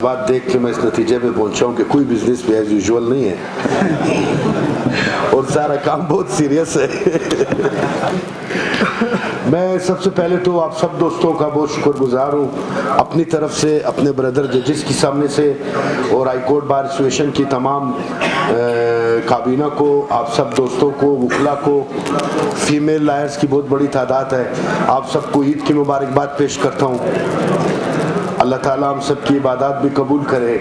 बात देख के मैं इस नतीजे पे पहुंचा हूँ कि कोई बिजनेस भी एज यूजुअल नहीं है और सारा काम बहुत सीरियस है। मैं सबसे पहले तो आप सब दोस्तों का बहुत शुक्रगुजार हूँ अपनी तरफ से, अपने ब्रदर जजेस के सामने से और हाई कोर्ट बार एसोसिएशन की तमाम काबीना को, आप सब दोस्तों को, वकला को, फीमेल लायर्स की बहुत बड़ी तादाद है। आप सबको ईद की मुबारकबाद पेश करता हूँ। अल्लाह ताला हम सब की इबादत भी कबूल करे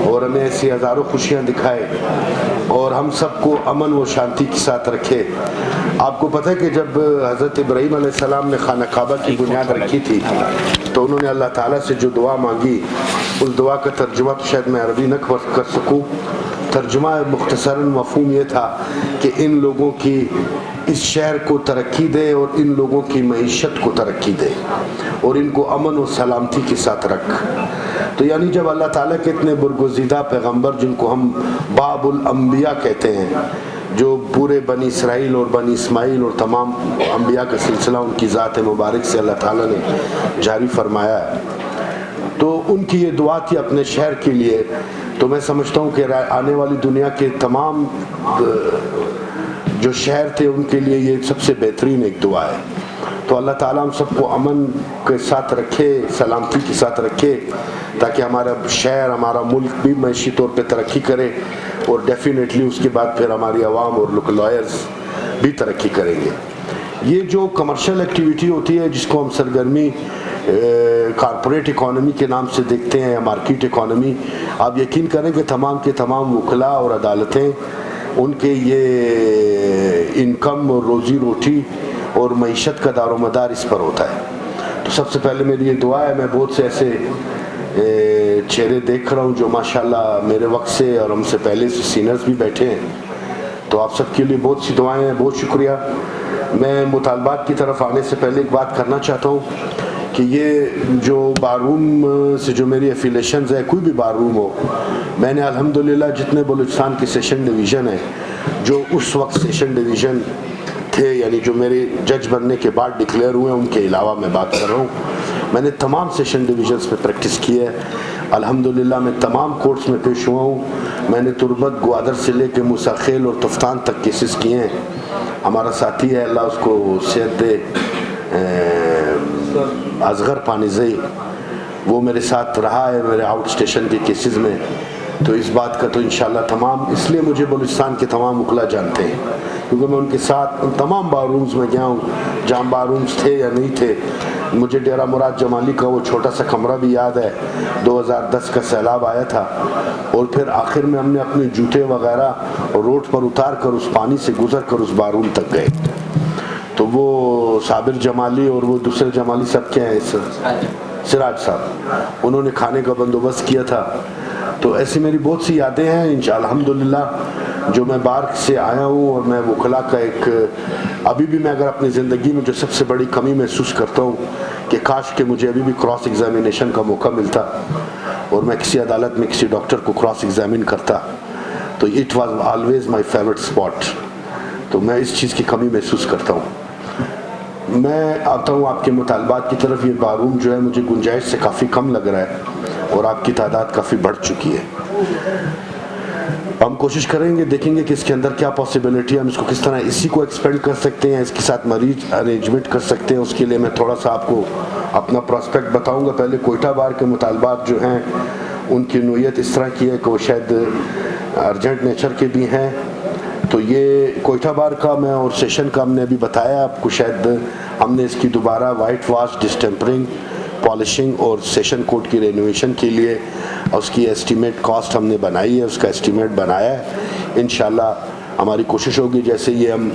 और हमें ऐसी हज़ारों खुशियाँ दिखाए और हम सबको अमन व शांति के साथ रखे। आपको पता है कि जब हज़रत इब्राहीम अलैहिस्सलाम ने खाना काबा की बुनियाद रखी थी तो उन्होंने अल्लाह ताला से जो दुआ मांगी, उस दुआ का तर्जुमा तो शायद मैं अरबी न कर सकूँ। तर्जुमा मुख्तसरन मफ़हूम ये था कि इन लोगों की, इस शहर को तरक्की दे और इन लोगों की मईशत को तरक्की दे और इनको अमन और सलामती के साथ रख। तो यानी जब अल्लाह ताला के इतने बुरगुज़ीदा पैगंबर, जिनको हम बाबुल अंबिया कहते हैं, जो पूरे बनी इसराइल और बनी इस्माइल और तमाम अंबिया का सिलसिला उनकी ज़ात मुबारक से अल्लाह ताला ने जारी फरमाया है, तो उनकी ये दुआ थी अपने शहर के लिए। तो मैं समझता हूँ कि आने वाली दुनिया के तमाम जो शहर थे उनके लिए ये सबसे बेहतरीन एक दुआ है। तो अल्लाह ताला हम सबको अमन के साथ रखे, सलामती के साथ रखे, ताकि हमारा शहर, हमारा मुल्क भी मैशी तौर पे तरक्की करे और डेफिनेटली उसके बाद फिर हमारी आवाम और लॉयर्स भी तरक्की करेंगे। ये जो कमर्शियल एक्टिविटी होती है जिसको हम सरगर्मी कॉरपोरेट इकोनॉमी के नाम से देखते हैं या मार्केट इकोनॉमी, आप यकीन करें कि तमाम के तमाम वकला और अदालतें, उनके ये इनकम और रोज़ी रोटी और मईशत का दारोमदार इस पर होता है। तो सबसे पहले मेरी ये दुआ है, मैं बहुत से ऐसे चेहरे देख रहा हूँ जो माशाल्लाह मेरे वक्त से और हमसे पहले से सीनियर्स भी बैठे हैं, तो आप सबके लिए बहुत सी दुआएं हैं, बहुत शुक्रिया। मैं मुतालबात की तरफ आने से पहले एक बात करना चाहता हूँ कि ये जो बारूम से जो मेरी एफिलेशंस है, कोई भी बारूम हो, मैंने अल्हम्दुलिल्लाह जितने बलूचिस्तान के सेशन डिवीज़न है, जो उस वक्त सेशन डिवीज़न थे, यानी जो मेरे जज बनने के बाद डिक्लेयर हुए, उनके अलावा मैं बात कर रहा हूँ, मैंने तमाम सेशन डिवीज़न्स में प्रैक्टिस की है। अल्हम्दुलिल्लाह मैं तमाम कोर्ट्स में पेश हुआ हूँ। मैंने तुरबत ग्वादर से लेकर मूसाखेल और तफ्तान तक केसेस किए हैं। हमारा साथी है, अल्लाह उसको सेहत दे, असगर पानीज़ई, वो मेरे साथ रहा है मेरे आउट स्टेशन के केसेस में। तो इस बात का तो इंशाल्लाह तमाम, इसलिए मुझे बलूचिस्तान के तमाम वकला जानते हैं क्योंकि मैं उनके साथ उन तमाम बारूम्स में गया हूँ जहाँ बारूम्स थे या नहीं थे। मुझे डेरा मुराद जमाली का वो छोटा सा कमरा भी याद है, 2010 का सैलाब आया था और फिर आखिर में हमने अपने जूते वगैरह रोड पर उतार कर उस पानी से गुजर कर उस बारूम तक गए। तो वो साबिर जमाली और वो दूसरे जमाली सब क्या हैं, सिराज साहब, उन्होंने खाने का बंदोबस्त किया था। तो ऐसी मेरी बहुत सी यादें हैं इंशाअल्लाह अल्हम्दुलिल्लाह, जो मैं बार से आया हूँ। और मैं वकला का एक, अभी भी मैं अगर अपनी ज़िंदगी में जो सबसे बड़ी कमी महसूस करता हूँ कि काश के मुझे अभी भी क्रॉस एग्जामिनेशन का मौका मिलता और मैं किसी अदालत में किसी डॉक्टर को क्रॉस एग्जामिन करता, तो it was always my favourite spot. तो मैं इस चीज़ की कमी महसूस करता हूँ। मैं आता हूँ आपके मुतालबात की तरफ। ये बारूम जो है मुझे गुंजाइश से काफ़ी कम लग रहा है और आपकी तादाद काफ़ी बढ़ चुकी है। हम कोशिश करेंगे, देखेंगे कि इसके अंदर क्या पॉसिबिलिटी है, हम इसको किस तरह इसी को एक्सपेंड कर सकते हैं, इसके साथ मरीज अरेंजमेंट कर सकते हैं। उसके लिए मैं थोड़ा सा आपको अपना प्रॉस्पेक्ट बताऊंगा। पहले कोयटा बार के मुतालबात जो हैं उनकी नोयत इस तरह की है कि वो शायद अर्जेंट नेचर के भी हैं। तो ये कोयटा बार का मैं और सेशन का हमने अभी बताया आपको, शायद हमने इसकी दोबारा वाइट वॉश, डिस्टेम्परिंग, पॉलिशिंग और सेशन कोर्ट की रेनोवेशन के लिए उसकी एस्टीमेट कॉस्ट हमने बनाई है, उसका एस्टीमेट बनाया है। इंशाल्लाह हमारी कोशिश होगी जैसे ये हम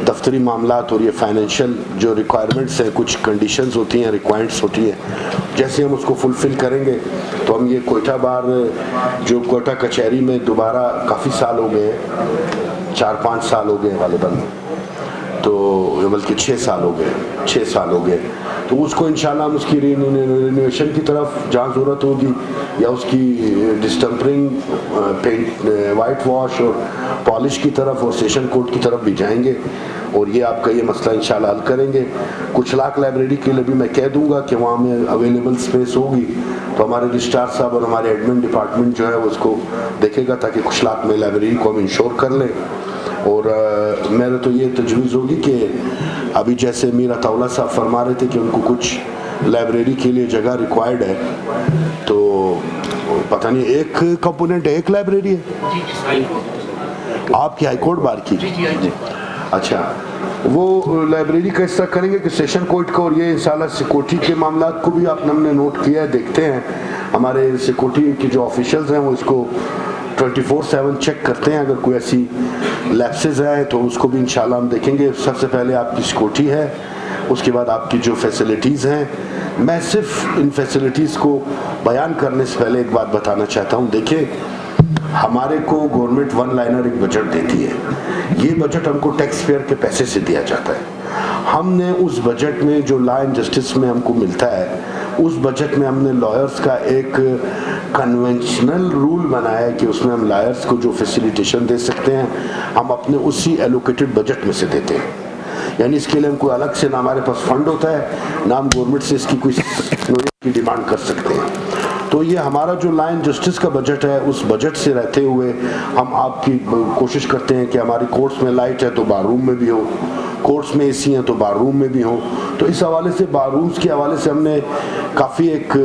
दफ्तरी मामलात और ये फाइनेंशियल जो रिक्वायरमेंट्स हैं, कुछ कंडीशंस होती हैं, रिक्वायरमेंट्स होती हैं, जैसे हम उसको फुलफ़िल करेंगे तो हम ये कोयटा बार जो कोयटा कचहरी में दोबारा काफ़ी साल हो गए, 4-5 साल हो गए गालिबन, तो बल्कि 6 साल हो गए, तो उसको इंशाल्लाह हम उसकी रिनोवेशन की तरफ जहाँ ज़रूरत होगी या उसकी डिस्टेम्परिंग, पेंट, वाइट वॉश और पॉलिश की तरफ और सेशन कोट की तरफ भी जाएंगे और ये आपका ये मसला इंशाल्लाह हल करेंगे। कुछ लाख लाइब्रेरी के लिए भी मैं कह दूंगा कि वहाँ में अवेलेबल स्पेस होगी तो हमारे रजिस्ट्रार साहब और हमारे एडमिन डिपार्टमेंट जो है उसको देखेगा ताकि कुछ लाख में लाइब्रेरी को हम इंश्योर कर लें। और मेरे तो ये तजवीज़ होगी कि अभी जैसे मीर अताउल्लाह साहब फरमा रहे थे कि उनको कुछ लाइब्रेरी के लिए जगह रिक्वायर्ड है, तो पता नहीं एक कंपोनेंट एक लाइब्रेरी है आपकी हाई कोर्ट बार की? अच्छा, वो लाइब्रेरी का इस तरह करेंगे कि सेशन कोर्ट को और ये इंशाल्लाह सिक्योरिटी के मामला को भी आपने हमने नोट किया है, देखते हैं हमारे सिक्योरिटी के जो ऑफिशियल्स हैं वो इसको 24/7 चेक करते हैं। अगर कोई ऐसी लैप्सेस है तो उसको भी इंशाल्लाह हम देखेंगे। सबसे पहले आपकी सिक्योरिटी है, उसके बाद आपकी जो फैसिलिटीज़ हैं। मैं सिर्फ इन फैसिलिटीज़ को बयान करने से पहले एक बात बताना चाहता हूँ। देखिए, हमारे को गवर्नमेंट वन लाइनर एक बजट देती है, ये बजट हमको टैक्स पेयर के पैसे से दिया जाता है। हमने उस बजट में जो लॉ एंड जस्टिस में हमको मिलता है, उस बजट में हमने लॉयर्स का एक कन्वेंशनल रूल बनाया है कि उसमें हम लॉयर्स को जो फैसिलिटेशन दे सकते हैं हम अपने उसी एलोकेटेड बजट में से देते हैं। यानी इसके लिए हम कोई अलग से ना हमारे पास फंड होता है ना हम गवर्नमेंट से इसकी कोई की डिमांड कर सकते हैं। तो ये हमारा जो लॉ एंड जस्टिस का बजट है, उस बजट से रहते हुए हम आपकी कोशिश करते हैं कि हमारी कोर्ट्स में लाइट है तो बार रूम में भी हो, कोर्ट्स में एसी हैं तो बार रूम में भी हो। तो इस हवाले से बार रूम्स के हवाले से हमने काफ़ी एक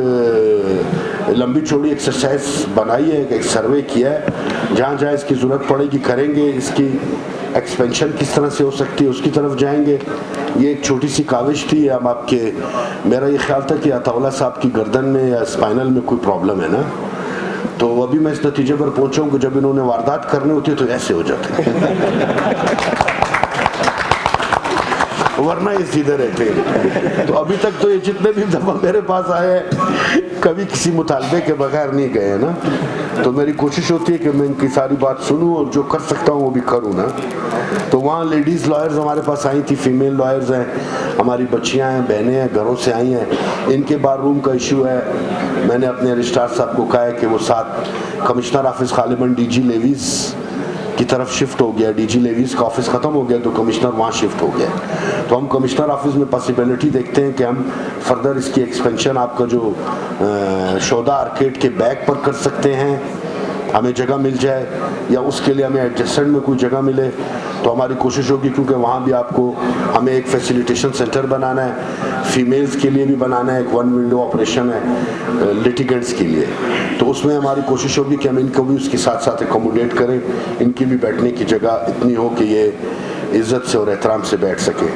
लंबी चौड़ी एक्सरसाइज बनाई है, एक सर्वे किया है। जहाँ जहाँ इसकी ज़रूरत पड़ेगी करेंगे, इसकी एक्सपेंशन किस तरह से हो सकती है उसकी तरफ जाएंगे। ये एक छोटी सी काविश थी। हम आपके, मेरा ये ख्याल था कि अताउल्लाह साहब की गर्दन में या स्पाइनल में कोई प्रॉब्लम है ना, तो अभी मैं इस नतीजे पर पहुंचा हूँ कि जब इन्होंने वारदात करनी होती है तो ऐसे हो जाते हैं वरना ये सीधे रहते हैं। तो अभी तक तो ये जितने भी दफा मेरे पास आए हैं कभी किसी मुतालबे के बगैर नहीं गए ना। तो मेरी कोशिश होती है कि मैं इनकी सारी बात सुनूं और जो कर सकता हूँ वो भी करूँ ना। तो वहाँ लेडीज़ लॉयर्स हमारे पास आई थी, फीमेल लॉयर्स हैं, हमारी बच्चियाँ हैं, बहनें हैं, घरों से आई हैं। इनके बार रूम का इशू है। मैंने अपने रजिस्ट्रार साहब को कहा है कि वो साथ कमिश्नर ऑफिस गालिबन डीजी लेवीज़ की तरफ शिफ्ट हो गया। डीजी लेवीज़ का ऑफिस ख़त्म हो गया तो कमिश्नर वहाँ शिफ्ट हो गया। तो हम कमिश्नर ऑफिस में पॉसिबिलिटी देखते हैं कि हम फर्दर इसकी एक्सपेंशन आपका जो शोधा आर्केड के बैक पर कर सकते हैं, हमें जगह मिल जाए, या उसके लिए हमें एडजस्टेंट में कोई जगह मिले तो हमारी कोशिश होगी, क्योंकि वहाँ भी आपको हमें एक फैसिलिटेशन सेंटर बनाना है, फीमेल्स के लिए भी बनाना है, एक वन विंडो ऑपरेशन है लिटिगेंट्स के लिए। तो उसमें हमारी कोशिश होगी कि हम इनको भी उसके साथ साथ एकोमोडेट करें, इनकी भी बैठने की जगह इतनी हो कि ये इज़्ज़त से और एहतराम से बैठ सके।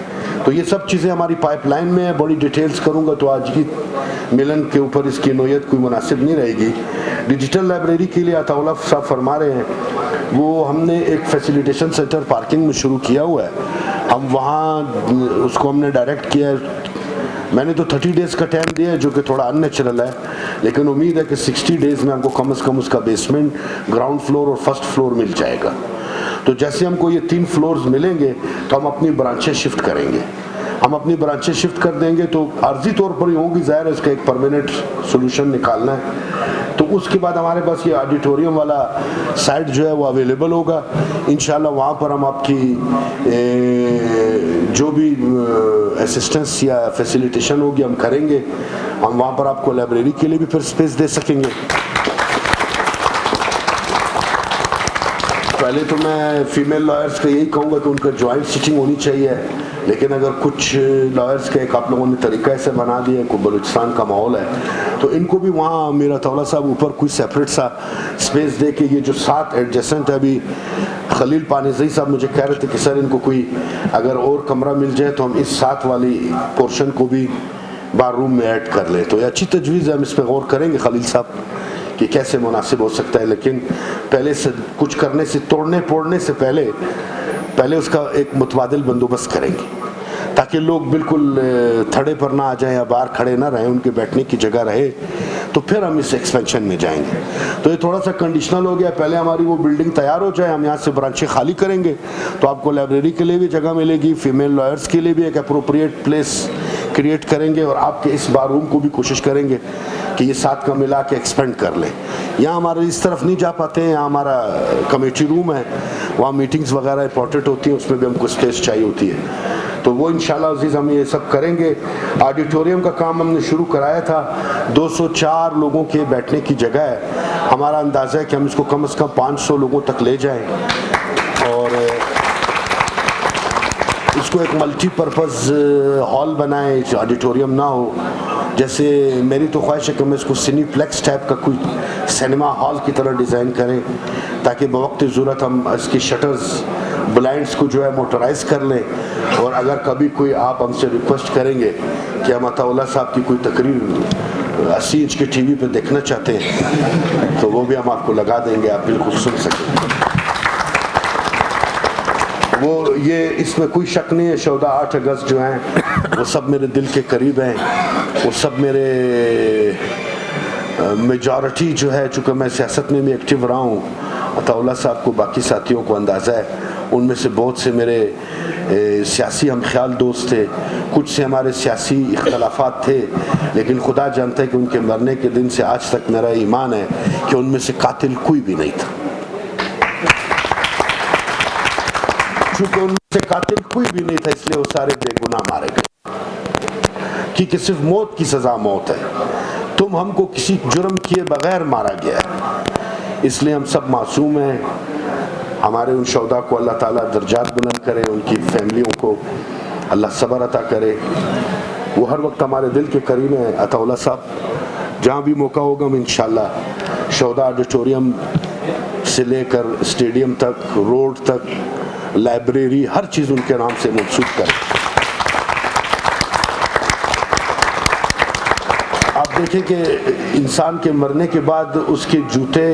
तो ये सब चीज़ें हमारी पाइपलाइन में है। बड़ी डिटेल्स करूँगा तो आज की मिलन के ऊपर इसकी नोयत कोई मुनासिब नहीं रहेगी। डिजिटल लाइब्रेरी के लिए अताउल्लाह साहब फरमा रहे हैं, वो हमने एक फैसिलिटेशन सेंटर पार्किंग में शुरू किया हुआ है। हम वहाँ उसको हमने डायरेक्ट किया है। मैंने तो 30 डेज़ का टाइम दिया है जो कि थोड़ा अननेचुरल है, लेकिन उम्मीद है कि 60 डेज़ में हमको कम से कम उसका बेसमेंट, ग्राउंड फ्लोर और फर्स्ट फ्लोर मिल जाएगा। तो जैसे हमको ये 3 फ्लोर्स मिलेंगे तो हम अपनी ब्रांचेस शिफ्ट करेंगे। हम अपनी ब्रांचेस शिफ्ट कर देंगे तो आर्जी तौर पर ही होगी, ज़ाहिर है इसका एक परमानेंट सोल्यूशन निकालना है। तो उसके बाद हमारे पास ये ऑडिटोरियम वाला साइट जो है वो अवेलेबल होगा। इंशाल्लाह वहाँ पर हम आपकी जो भी असिस्टेंस या फैसिलिटेशन होगी हम करेंगे। हम वहाँ पर आपको लाइब्रेरी के लिए भी फिर स्पेस दे सकेंगे। पहले तो मैं फीमेल लॉयर्स का यही कहूँगा कि उनका जॉइंट सिटिंग होनी चाहिए, लेकिन अगर कुछ लॉयर्स का एक आप लोगों ने तरीका ऐसे बना दिया, कोई बलूचिस्तान का माहौल है तो इनको भी वहाँ मीर अताउल्लाह साहब ऊपर कोई सेपरेट सा स्पेस दे के, ये जो 7 एडजेसेंट है, अभी खलील पानीज़ई साहब मुझे कह रहे थे कि सर इनको कोई अगर और कमरा मिल जाए तो हम इस 7 वाली पोर्शन को भी बार रूम में ऐड कर लें। तो ये अच्छी तजवीज़ है, हम इस पर गौर करेंगे खलील साहब कि कैसे मुनासिब हो सकता है। लेकिन पहले से कुछ करने से, तोड़ने फोड़ने से पहले उसका एक मुतबादिल बंदोबस्त करेंगे ताकि लोग बिल्कुल थड़े पर ना आ जाएं या बाहर खड़े ना रहें, उनके बैठने की जगह रहे, तो फिर हम इस एक्सपेंशन में जाएंगे। तो ये थोड़ा सा कंडीशनल हो गया। पहले हमारी वो बिल्डिंग तैयार हो जाए, हम यहाँ से ब्रांचें खाली करेंगे तो आपको लाइब्रेरी के लिए भी जगह मिलेगी, फीमेल लॉयर्स के लिए भी एक अप्रोप्रिएट प्लेस क्रिएट करेंगे और आपके इस बारूम को भी कोशिश करेंगे कि ये साथ का मिला के एक्सपेंड कर लें। यहाँ हमारे इस तरफ नहीं जा पाते हैं, यहाँ हमारा कमेटी रूम है, वहाँ मीटिंग्स वगैरह इंपॉर्टेंट होती हैं, उसमें भी हमको स्पेस चाहिए होती है। तो वो इंशाल्लाह अजीज़ हम ये सब करेंगे। ऑडिटोरियम का काम हमने शुरू कराया था, 204 लोगों के बैठने की जगह है। हमारा अंदाज़ा है कि हम इसको कम से कम 500 लोगों तक ले जाएं और इसको एक मल्टीपर्पज़ हॉल बनाएं, ऑडिटोरियम ना हो। जैसे मेरी तो ख्वाहिश है कि हम इसको सिनीप्लेक्स टाइप का कोई सिनेमा हॉल की तरह डिज़ाइन करें, ताकि बवक्त ज़रूरत हम इसकी शटर्स ब्लाइंड्स को जो है मोटराइज़ कर लें। और अगर कभी कोई आप हमसे रिक्वेस्ट करेंगे कि हम अताउल्लाह साहब की कोई तकरीर 80 इंच के टीवी पे देखना चाहते हैं तो वो भी हम आपको लगा देंगे, आप बिल्कुल सुन सकेंगे। वो ये इसमें कोई शक नहीं है, 14-8 अगस्त जो हैं वो सब मेरे दिल के करीब हैं। वो सब मेरे मेजॉरिटी जो है, चूँकि मैं सियासत में भी एक्टिव रहा हूँ, अताउल्लाह साहब को बाकी साथियों को अंदाज़ा है, उनमें से बहुत से मेरे सियासी हम ख्याल दोस्त थे, कुछ से हमारे सियासी इख्तलाफात थे, लेकिन खुदा जानता है कि उनके मरने के दिन से आज तक मेरा ईमान है कि उनमें से कातिल कोई भी नहीं था। चूँकि उनमें से कातिल कोई भी नहीं था, इसलिए वो सारे बेगुनाह मारे गए कि सिर्फ मौत की सज़ा मौत है। तुम हमको किसी जुर्म किए बगैर मारा गया है, इसलिए हम सब मासूम हैं। हमारे उन शौदा को अल्लाह ताला दर्जात बुलंद करे, उनकी फैमिलियों को अल्लाह सब्र अता करे। वो हर वक्त हमारे दिल के करीब हैं अताउल्लाह साहब। जहाँ भी मौका होगा हम इंशाल्लाह शौदा ऑडिटोरियम से लेकर स्टेडियम तक, रोड तक, लाइब्रेरी, हर चीज़ उनके नाम से मंसूब करें। आप देखें कि इंसान के मरने के बाद उसके जूते,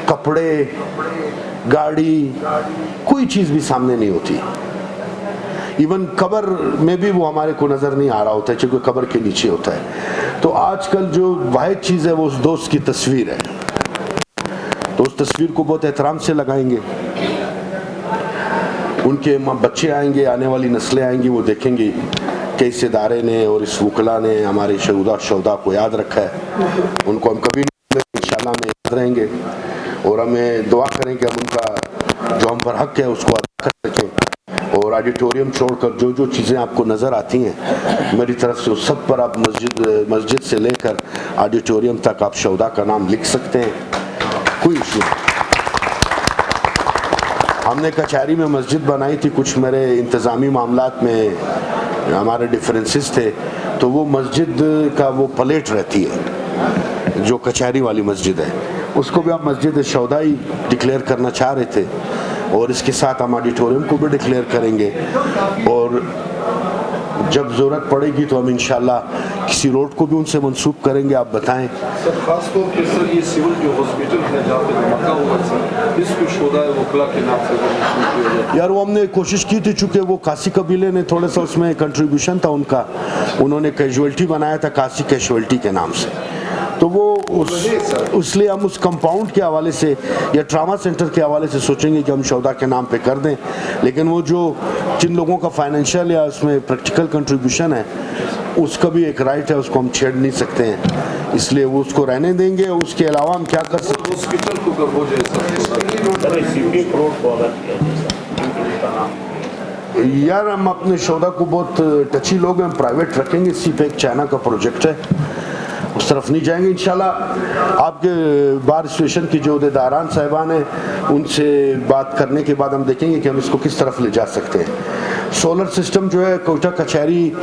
कपड़े, गाड़ी, कोई चीज़ भी सामने नहीं होती। इवन कब्र में भी वो हमारे को नज़र नहीं आ रहा होता है, क्योंकि कब्र के नीचे होता है। तो आजकल जो वाहिद चीज़ है वो उस दोस्त की तस्वीर है, तो उस तस्वीर को बहुत एहतराम से लगाएंगे। उनके बच्चे आएंगे, आने वाली नस्लें आएंगी, वो देखेंगी कि इस इदारे ने और इस वकला ने हमारे शौदा को याद रखा है। उनको हम कभी नहीं, इंशाल्लाह में याद रहेंगे और हमें दुआ करें कि हम उनका जो हम पर हक है उसको अदा कर सकें। और ऑडिटोरियम छोड़कर जो जो चीज़ें आपको नज़र आती हैं मेरी तरफ से, उस सब पर आप मस्जिद से लेकर ऑडिटोरियम तक आप शौदा का नाम लिख सकते हैं, कोई इशू नहीं। हमने कचहरी में मस्जिद बनाई थी, कुछ मेरे इंतज़ामी मामलात में हमारे डिफरेंसेस थे, तो वो मस्जिद का वो प्लेट रहती है जो कचहरी वाली मस्जिद है, उसको भी हम मस्जिद शौदा ही डिक्लेयर करना चाह रहे थे। और इसके साथ हम ऑडिटोरियम को भी डिक्लेयर करेंगे और जब ज़रूरत पड़ेगी तो हम इंशाल्लाह किसी रोड को भी उनसे मंसूब करेंगे। आप बताएं सर, खास तौर पे सर ये सिविल जो हॉस्पिटल है जहाँ पे धमाका हुआ सर, इसको शोधा वकला के नाम से यार वो हमने कोशिश की थी, चूँकि वो कासी कबीले ने थोड़ा सा उसमें कंट्रीब्यूशन था उनका, उन्होंने कैजुअल्टी बनाया था कासी कैजुअल्टी के नाम से, तो वो इसलिए हम उस कंपाउंड के हवाले से या ट्रामा सेंटर के हवाले से सोचेंगे कि हम शौदा के नाम पे कर दें। लेकिन वो जो जिन लोगों का फाइनेंशियल या उसमें प्रैक्टिकल कंट्रीब्यूशन है उसका भी एक राइट है, उसको हम छेड़ नहीं सकते हैं, इसलिए वो उसको रहने देंगे। उसके अलावा हम क्या कर सकते हैं, हॉस्पिटल को कब हो जाए यार हम अपने शौदा को बहुत टची लोग हैं, प्राइवेट रखेंगे। इसी पे एक चाइना का प्रोजेक्ट है, उस तरफ नहीं जाएंगे इंशाल्लाह। आपके बार एसोसिएशन की जो अहदेदारान साहिबान हैं उनसे बात करने के बाद हम देखेंगे कि हम इसको किस तरफ ले जा सकते हैं। सोलर सिस्टम जो है कोयटा कचहरी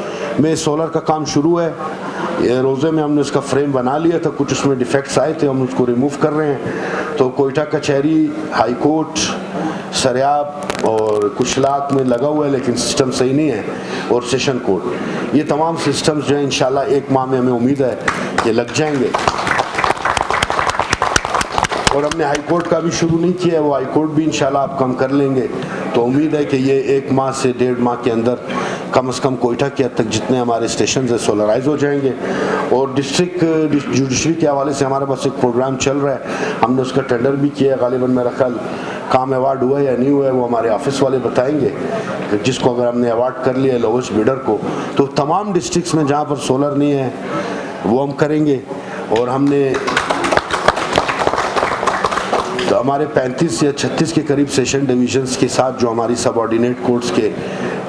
में सोलर का काम शुरू है, रोज़े में हमने उसका फ्रेम बना लिया था, कुछ उसमें डिफेक्ट्स आए थे, हम उसको रिमूव कर रहे हैं। तो कोयटा कचहरी, हाई कोर्ट, सरियाब और कुशलाक में लगा हुआ है, लेकिन सिस्टम सही नहीं है, और सेशन कोर्ट, ये तमाम सिस्टम्स जो है इंशाल्लाह 1 माह में हमें उम्मीद है कि लग जाएंगे। और हमने हाई कोर्ट का भी शुरू नहीं किया है, वो हाई कोर्ट भी इंशाल्लाह आप कम कर लेंगे। तो उम्मीद है कि ये 1 माह से 1.5 माह के अंदर कम से कम कोयटा के हद तक जितने हमारे स्टेशन है सोलराइज हो जाएंगे। और डिस्ट्रिक्ट जुडिशरी के हवाले से हमारे पास एक प्रोग्राम चल रहा है, हमने उसका टेंडर भी किया है, गालिबन मेरा ख्याल काम अवार्ड हुआ है या नहीं हुआ है वो हमारे ऑफिस वाले बताएंगे। जिसको अगर हमने अवार्ड कर लिया लोवेस्ट बिडर को, तो तमाम डिस्ट्रिक्ट्स में जहाँ पर सोलर नहीं है वो हम करेंगे। और हमने तो हमारे 35 या 36 के करीब सेशन डिवीजन्स के साथ जो हमारी सबऑर्डिनेट कोर्ट्स के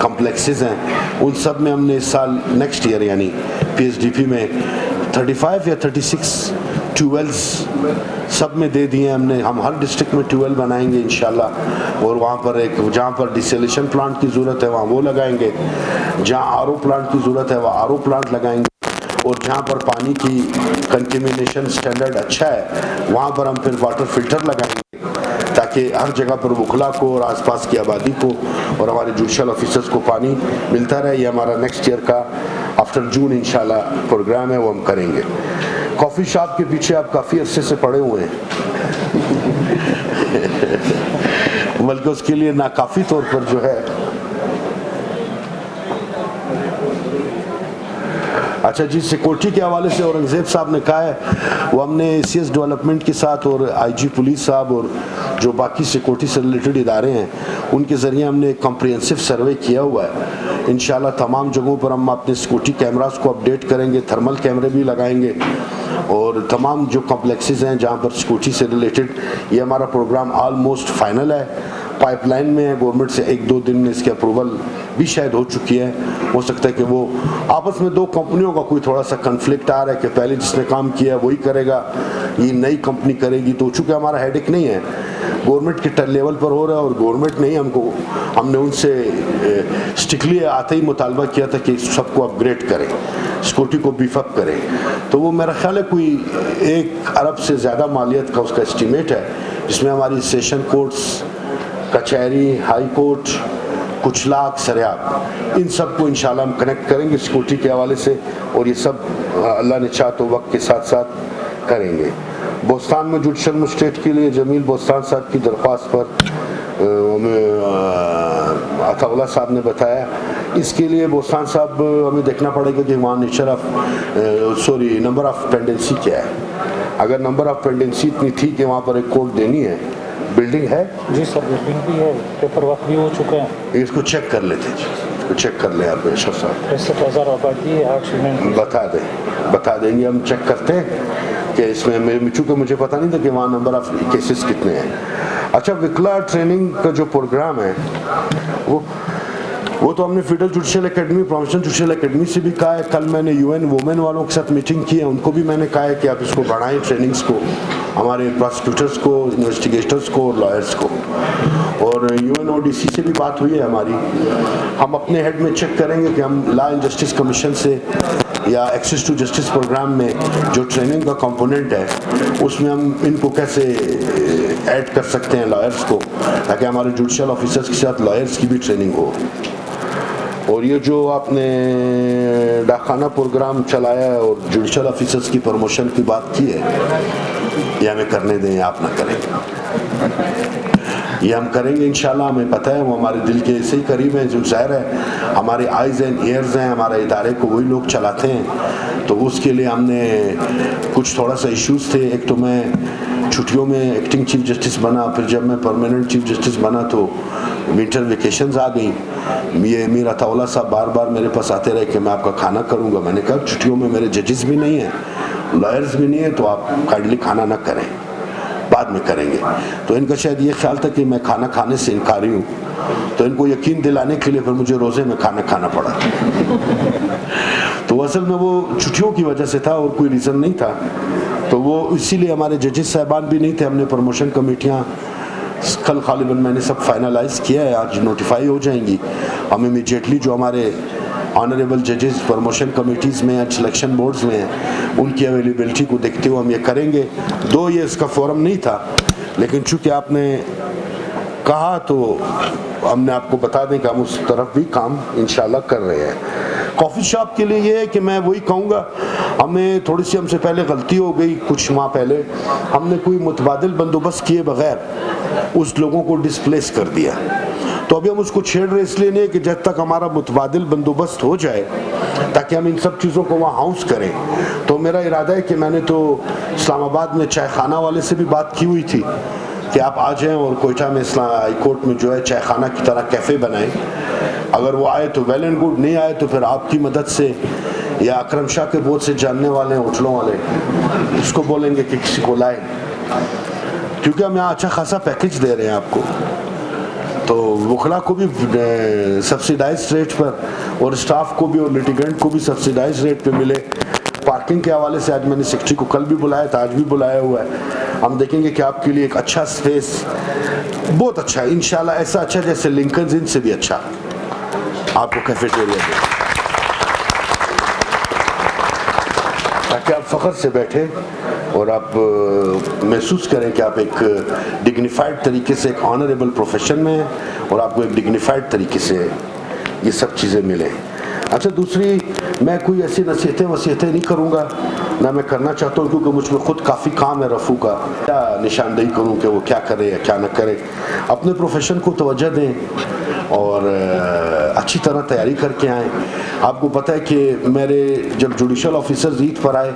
कम्प्लेक्सेस हैं उन सब में हमने इस साल नेक्स्ट ईयर यानी पीएसडीपी में 35 या 36 ट्यूबवेल्स सब में दे दिए हमने। हम हर डिस्ट्रिक्ट में ट्यूबवेल बनाएंगे इंशाल्लाह, और वहाँ पर जहाँ पर डिसैलिनेशन प्लांट की ज़रूरत है वहाँ वो लगाएंगे, जहाँ आरओ प्लांट की ज़रूरत है वहाँ आरओ प्लांट लगाएंगे, और जहाँ पर पानी की कंटेमिनेशन स्टैंडर्ड अच्छा है वहाँ पर हम फिर वाटर फिल्टर लगाएंगे, ताकि हर जगह पर वकला को और आसपास की आबादी को और हमारे जुडिशल ऑफिसर्स को पानी मिलता रहे। ये हमारा नेक्स्ट ईयर का आफ्टर जून इंशाल्लाह प्रोग्राम है, वो हम करेंगे। कॉफ़ी शॉप के पीछे आप काफ़ी अरसे से पड़े हुए हैं बल्कि उसके लिए नाकाफ़ी तौर पर जो है। अच्छा जी, सिक्योरिटी के हवाले से औरंगज़ेब साहब ने कहा है वो हमने एसीएस डेवलपमेंट के साथ और आईजी पुलिस साहब और जो बाकी सिक्योरिटी से रिलेटेड इदारे हैं उनके ज़रिए हमने एक कॉम्प्रिहेंसिव सर्वे किया हुआ है। इंशाल्लाह तमाम जगहों पर हम अपने सिक्योरिटी कैमरास को अपडेट करेंगे, थर्मल कैमरे भी लगाएंगे, और तमाम जो कॉम्प्लेक्सेस हैं जहाँ पर सिक्योरिटी से रिलेटेड ये हमारा प्रोग्राम ऑलमोस्ट फाइनल है, पाइपलाइन में है। गवर्नमेंट से 1-2 दिन में इसकी अप्रूवल भी शायद हो चुकी है। हो सकता है कि वो आपस में 2 कंपनियों का कोई थोड़ा सा कन्फ्लिक्ट आ रहा है कि पहले जिसने काम किया है वही करेगा, ये नई कंपनी करेगी। तो चूँकि हमारा हेडेक नहीं है, गवर्नमेंट के लेवल पर हो रहा है और गवर्नमेंट नहीं हमने उनसे स्ट्रिक्टली आते ही मुतालबा किया था कि सबको अपग्रेड करें, सिक्योरिटी को बीफअप करें। तो वो मेरा ख्याल है कोई 1 अरब से ज़्यादा मालियत का उसका एस्टीमेट है, जिसमें हमारी सेशन कोर्ट्स, कचहरी, हाई कोर्ट, कुछ लाख सरियाब, इन सब को इंशाल्लाह हम कनेक्ट करेंगे सिक्योरिटी के हवाले से, और ये सब अल्लाह ने चाहा तो वक्त के साथ साथ करेंगे। बोस्तान में जुडिशल मजिस्ट्रेट के लिए जमील बोस्तान साहब की दरख्वास्त पर अताउल्लाह साहब ने बताया, इसके लिए बोस्तान साहब हमें देखना पड़ेगा कि वहाँ नंबर ऑफ पेंडेंसी क्या है। अगर नंबर ऑफ पेंडेंसी इतनी थी कि वहाँ पर एक कोर्ट देनी है, बिल्डिंग है जी सर, बिल्डिंग भी है, पेपर वर्क भी हो चुका है, इसको चेक कर लेते जी, इसको चेक कर ले आप बेशर साहब, 65,000 आबादी है, बता देंगे हम, चेक करते हैं कि इसमें, चूँकि मुझे पता नहीं था कि वहाँ नंबर ऑफ केसेस कितने हैं। अच्छा, विकला ट्रेनिंग का जो प्रोग्राम है वो तो हमने federal judicial academy, professional judicial academy से भी कहा है। कल मैंने यूएन वुमेन वालों के साथ मीटिंग की है, उनको भी मैंने कहा है कि आप इसको बढ़ाएं ट्रेनिंग्स को, हमारे प्रोसिक्यूटर्स को, इन्वेस्टिगेटर्स को और लॉयर्स को। और यूएनओडीसी से भी बात हुई है हमारी, हम अपने हेड में चेक करेंगे कि हम लॉ एंड जस्टिस कमीशन से या एक्सेस टू जस्टिस प्रोग्राम में जो ट्रेनिंग का कंपोनेंट है उसमें हम इनको कैसे ऐड कर सकते हैं लॉयर्स को, ताकि हमारे जुडिशल ऑफिसर्स के साथ लॉयर्स की भी ट्रेनिंग हो। और ये जो आपने डाकखाना प्रोग्राम चलाया है और जुडिशल ऑफिसर्स की प्रमोशन की बात की है, ये हमें करने दें, आप ना करें, ये हम करेंगे इंशाल्लाह। हमें पता है वो हमारे दिल के ऐसे ही करीब हैं, जो ज़ाहिर है हमारे आइज़ एंड ईयर्स हैं, हमारे इदारे को वही लोग चलाते हैं। तो उसके लिए हमने कुछ थोड़ा सा इश्यूज़ थे। एक तो मैं छुट्टियों में एक्टिंग चीफ जस्टिस बना, फिर जब मैं परमानेंट चीफ जस्टिस बना तो विंटर वेकेशंस आ गई। ये मीर अताउल्लाह साहब बार बार मेरे पास आते रहे कि मैं आपका खाना करूँगा। मैंने कहा छुट्टियों में मेरे जजेस भी नहीं हैं, लॉयर्स भी नहीं है, तो आप काइंडली खाना ना करें, बाद में करेंगे। तो इनका शायद ये ख्याल था कि मैं खाना खाने से इनकारी हूँ, तो इनको यकीन दिलाने के लिए फिर मुझे रोज़े में खाना खाना पड़ा। तो असल में वो छुट्टियों की वजह से था और कोई रीज़न नहीं था। तो वो इसीलिए हमारे जजेस साहबान भी नहीं थे। हमने प्रमोशन कमेटियाँ कल खालिबन मैंने सब फाइनलाइज किया है, आज नोटिफाई हो जाएंगी। हम इमीडिएटली जो हमारे ऑनरेबल जजेस प्रमोशन कमेटीज़ में या सिलेक्शन बोर्ड्स में हैं उनकी अवेलेबिलिटी को देखते हुए हम ये करेंगे। दो ये इसका फोरम नहीं था, लेकिन चूँकि आपने कहा तो हमने आपको बता दें कि हम उस तरफ भी काम इंशाल्लाह कर रहे हैं। कॉफ़ी शॉप के लिए ये है कि मैं वही कहूँगा, हमें थोड़ी सी हमसे पहले गलती हो गई। कुछ माह पहले हमने कोई मुतबादिल बंदोबस्त किए बगैर उस लोगों को डिस्प्लेस कर दिया। तो अभी हम उसको छेड़ रहे इसलिए नहीं है कि जब तक हमारा मुतबादिल बंदोबस्त हो जाए ताकि हम इन सब चीज़ों को वहाँ हाउस करें। तो मेरा इरादा है कि मैंने तो इस्लामाबाद में चाय खाना वाले से भी बात की हुई थी कि आप आ जाएं और कोयटा में इस्लाम हाई कोर्ट में जो है चाय खाना की तरह कैफ़े बनाएं। अगर वो आए तो वेल एंड गुड, नहीं आए तो फिर आपकी मदद से या अकरम शाह के बहुत से जानने वाले हैं होटलों वाले, उसको बोलेंगे कि किसी को लाए, क्योंकि हम यहाँ अच्छा खासा पैकेज दे रहे हैं आपको। तो वकला को भी सब्सिडाइज रेट पर और स्टाफ को भी और लिटिगेंट को भी सब्सिडाइज रेट पे मिले। पार्किंग के हवाले से आज मैंने सेक्रेटरी को कल भी बुलाया था, आज भी बुलाया हुआ है। हम देखेंगे कि आपके लिए एक अच्छा स्पेस, बहुत अच्छा है इंशाल्लाह, ऐसा अच्छा जैसे लिंकन इन से भी अच्छा आपको कैफेटेरिया दे, ताकि आप फ़ख्र से बैठे और आप महसूस करें कि आप एक डिग्निफाइड तरीके से एक ऑनरेबल प्रोफेशन में हैं और आपको एक डिग्निफाइड तरीके से ये सब चीज़ें मिलें। अच्छा, दूसरी, मैं कोई ऐसी नसीहतें नहीं करूँगा, ना मैं करना चाहता हूँ, क्योंकि मुझ में खुद काफ़ी काम है रफ़ू का। क्या निशानदेही करूँ कि वो क्या करे या क्या ना करे। अपने प्रोफेशन को तवज्जो दें और अच्छी तरह तैयारी करके आएँ। आपको पता है कि मेरे जब जुडिशल ऑफिसर्स ईद पर आए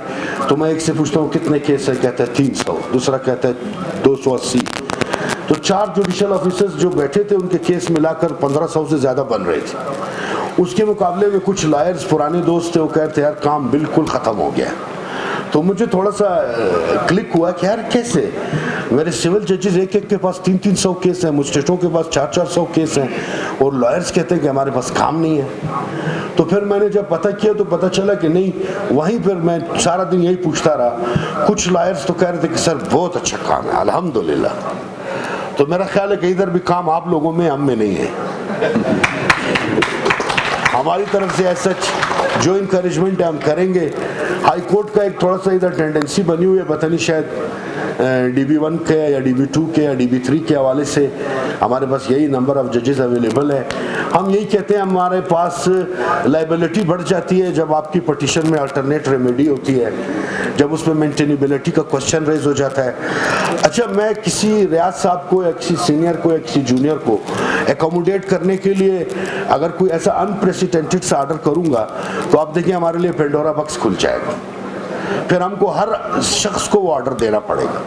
तो मैं एक से पूछता हूँ कितने केस है, कहता है 300, दूसरा कहता है 280। तो 4 जुडिशल ऑफिसर्स जो बैठे थे उनके केस मिलाकर 1500 से ज़्यादा बन रहे थे। उसके मुकाबले में कुछ लॉयर्स पुराने दोस्त थे, वो कहते यार काम बिल्कुल ख़त्म हो गया। तो मुझे थोड़ा सा क्लिक हुआ कि यार कैसे, मेरे सिविल जजेस एक के पास 300 केस हैं, मजिस्ट्रेटों के पास 400 केस हैं और लॉयर्स कहते हैं कि हमारे पास काम नहीं है। तो फिर मैंने जब पता किया तो पता चला कि नहीं, वहीं पर मैं सारा दिन यही पूछता रहा। कुछ लॉयर्स तो कह रहे थे कि सर बहुत अच्छा काम है अल्हम्दुलिल्लाह। तो मेरा ख्याल है कि इधर भी काम आप लोगों में, हम में नहीं है। हमारी तरफ से ऐसा जो इनकरेजमेंट है हम करेंगे। हाई कोर्ट का एक थोड़ा सा इधर टेंडेंसी बनी हुई है, पता नहीं शायद DB1 के या DB2 के या DB3 के हवाले से हमारे पास यही नंबर ऑफ जजेस अवेलेबल है। हम यही कहते हैं हमारे पास लाइबिलिटी बढ़ जाती है जब आपकी पटिशन में अल्टरनेट रेमेडी होती है, जब उसमें मेंटेनेबिलिटी का क्वेश्चन रेज हो जाता है। अच्छा, मैं किसी रियाज साहब को या किसी सीनियर को या किसी जूनियर को एकोमोडेट करने के लिए अगर कोई ऐसा अनप्रेसिडेंटेड सा ऑर्डर करूंगा तो आप देखिए हमारे लिए पेंडोरा बॉक्स खुल जाएगा, फिर हमको हर शख्स को वो ऑर्डर देना पड़ेगा।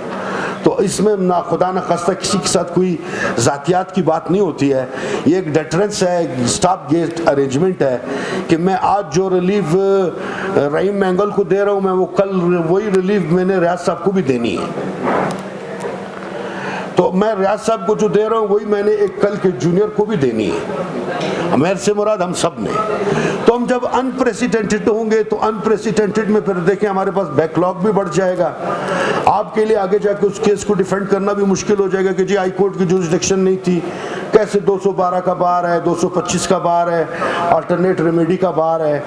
तो इसमें ना खुदा न खास्ता किसी के साथ कोई ज़ातियात की बात नहीं होती है, ये एक डेटरेंस है, स्टॉप गेट अरेंजमेंट है कि मैं आज जो रिलीफ रहीम मैंगल को दे रहा हूँ, मैं वो कल वही रिलीफ मैंने रियाज साहब को भी देनी है। तो मैं रियाज साहब को जो दे रहा हूँ वही मैंने एक कल के जूनियर को भी देनी है, मेरे से मुराद हम सब ने। तो हम जब अनप्रेसिडेंटेड होंगे तो अनप्रेसिडेंटेड में फिर देखें हमारे पास बैकलॉग भी बढ़ जाएगा। आपके लिए आगे जाके उस केस को डिफेंड करना भी मुश्किल हो जाएगा कि जी हाई कोर्ट की जुरिसडिक्शन नहीं थी, कैसे 212 का बार है, 225 का बार है, अल्टरनेट रेमेडी का बार है।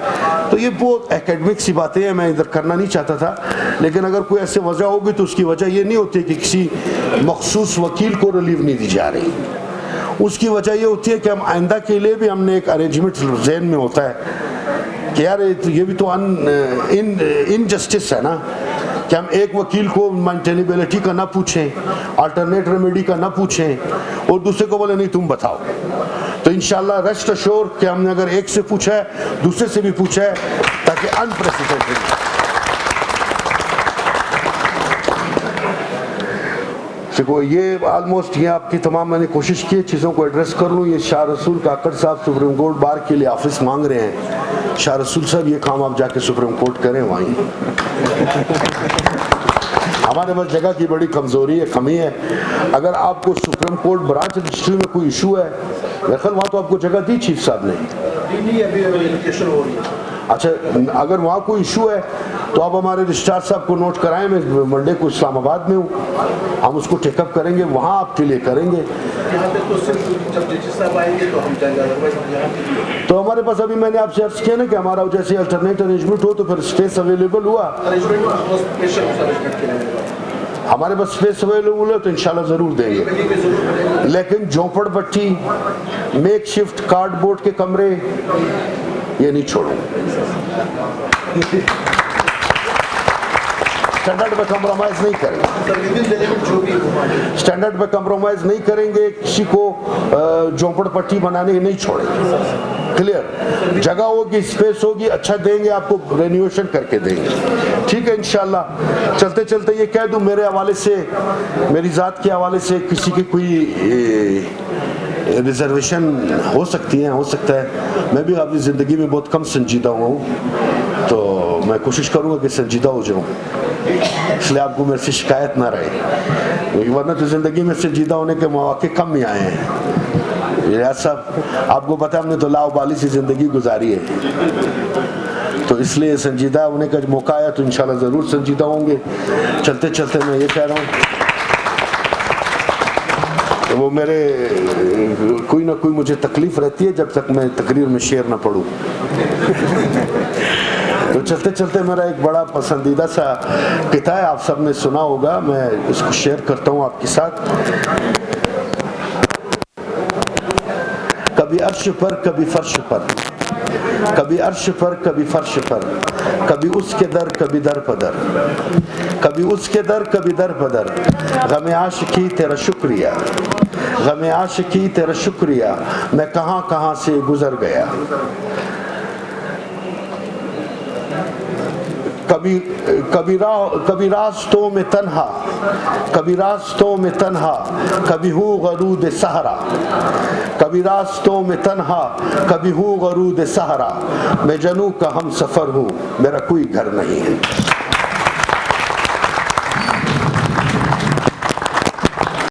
तो ये बहुत एकेडमिक सी बातें हैं, मैं इधर करना नहीं चाहता था। लेकिन अगर कोई ऐसे वजह होगी तो उसकी वजह ये नहीं होती कि किसी मखसूस वकील को रिलीफ नहीं दी जा रही, उसकी वजह ये होती है कि हम आइंदा के लिए भी हमने एक अरेंजमेंट ज़हन में होता है कि यार ये भी तो इनजस्टिस है ना कि हम एक वकील को मेंटेनेबिलिटी का ना पूछें, अल्टरनेट रेमेडी का ना पूछें और दूसरे को बोले नहीं तुम बताओ। तो इंशाल्लाह रेस्ट अश्योर कि हमने अगर एक से पूछा है दूसरे से भी पूछा है, ताकि अनप्रेसिडेंटेड। देखो ये ऑलमोस्ट ये आपकी तमाम मैंने कोशिश की चीज़ों को एड्रेस कर लूँ। ये शाह रसूल काकड़ साहब सुप्रीम कोर्ट बार के लिए ऑफिस मांग रहे हैं। शाह रसूल साहब ये काम आप जाके सुप्रीम कोर्ट करें, वहीं हमारे पास जगह की बड़ी कमज़ोरी है, कमी है। अगर आपको सुप्रीम कोर्ट ब्रांच रजिस्ट्री में कोई इशू है, दरअसल वहाँ तो आपको जगह दी चीफ साहब ने। अच्छा, अगर वहाँ कोई इशू है तो आप हमारे रजिस्ट्रार साहब को नोट कराएं, मैं मंडे को इस्लामाबाद में हूँ, हम उसको टेकअप करेंगे, वहाँ आपके लिए करेंगे। तो हमारे पास अभी मैंने आपसे अर्ज किया ना कि हमारा जैसे अल्टरनेट अरेंजमेंट हो तो फिर स्पेस अवेलेबल हुआ, हमारे पास स्पेस अवेलेबल है तो इंशाल्लाह ज़रूर देंगे। लेकिन झोंपड़पट्टी, मेक शिफ्ट कार्डबोर्ड के कमरे ये नहीं छोड़ूंगा। स्टैंडर्ड पे कम्प्रोमाइज़ नहीं करेंगे, स्टैंडर्ड पे कम्प्रोमाइज़ नहीं करेंगे, किसी को झोंपड़पट्टी बनाने नहीं छोड़ेंगे। क्लियर, जगह होगी, स्पेस होगी, अच्छा देंगे आपको, रेन्यूएशन करके देंगे, ठीक है इंशाल्लाह। चलते चलते ये कह दूं, मेरे हवाले से, मेरी ज़ात के हवाले से किसी की कोई रिजर्वेशन हो सकती है, हो सकता है। मैं भी अपनी ज़िंदगी में बहुत कम संजीदा हुआ हूँ, तो मैं कोशिश करूँगा कि संजीदा हो जाऊँ, इसलिए आपको मेरे से शिकायत ना रहे, वरना तो ज़िंदगी में संजीदा होने के मौके कम ही आए हैं। यार साहब, आपको पता है हमने तो लावाबाली से ज़िंदगी गुजारी है, तो इसलिए संजीदा होने का मौका आया तो इंशाल्लाह ज़रूर संजीदा होंगे। चलते चलते मैं ये कह रहा हूँ, वो मेरे कोई ना कोई मुझे तकलीफ रहती है जब तक मैं तकरीर में शेर ना पढ़ूं। तो चलते चलते मेरा एक बड़ा पसंदीदा सा किता है, आप सब ने सुना होगा, मैं इसको शेयर करता हूँ आपके साथ। कभी अर्श पर कभी फर्श पर, कभी अर्श पर कभी फर्श पर, कभी उसके दर कभी दर पदर, कभी उसके दर कभी दर पदर, गम आशिकी तेरा शुक्रिया, गम आशिकी तेरा शुक्रिया, मैं कहाँ कहाँ से गुजर गया। कभी रास्तों में तन्हा, कभी रास्तों में तन्हा, कभी हूँ गरूद सहरा, कभी रास्तों में तन्हा, कभी हूँ गरूद सहरा, मैं जनू का हम सफर हूँ, मेरा कोई घर नहीं है।